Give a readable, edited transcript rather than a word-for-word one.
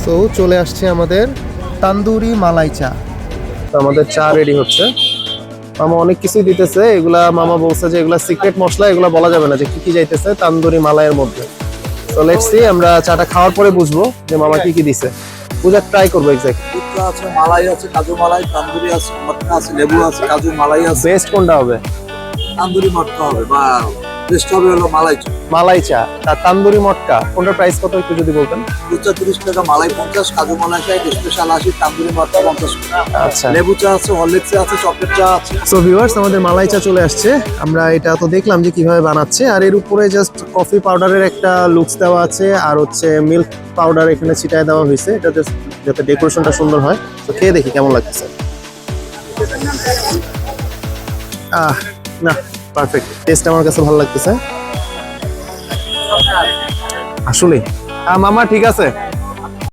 তো চলে আসছে আমাদের তান্দুরি মালাই চা। আমাদের চা রেডি হচ্ছে। মামা অনেক কিছুই দিতেছে, এগুলা মামা বলছে যে এগুলা সিক্রেট মশলা, এগুলা বলা যাবে না যে কি কি যাইতেছে তান্দুরি মালাইয়ের মধ্যে। তো লেটস সি, আমরা চাটা খাওয়ার পরে বুঝবো যে মামা কি কি দিছে। বুঝা ট্রাই করবো এক্স্যাক্ট। দুধটা আছে, মালাই আছে, কাজু মালাই, তান্দুরি আছে, মটকা আছে, লেবু আছে, কাজু মালাই আছে। বেস্ট কোনটা হবে? তান্দুরি মটকা হবে, বা বেস্ট হবে হলো মালাই চা। মালাই চা আর তান্দুরি মটকা কোনটার প্রাইস কত একটু যদি বলতেন। দুধ চা 30 টাকা, মালাই 50, কাজু মালাই 60, স্পেশাল 80, তান্দুরি মটকা 50 টাকা। আচ্ছা, লেবু চা আছে, হরলিক্স চা আছে, চকলেট চা আছে। সো ভিউয়ার্স, আমাদের মালাই চা চলে আসছে। আমরা এটা তো দেখলাম যে কিভাবে বানাচ্ছে, আর এর উপরে জাস্ট কফি পাউডারের একটা লুকস দেওয়া আছে, আর হচ্ছে মিল্ক পাউডার এখানে ছিটায় দেওয়া হয়েছে, এটা জাস্ট যাতে ডেকোরেশনটা সুন্দর হয়। তো খেয়ে দেখি কেমন লাগতেছে। না, পারফেক্ট টেস্ট, আমার কাছে ভালো লাগতেছে আসলে। মামা ঠিক আছে।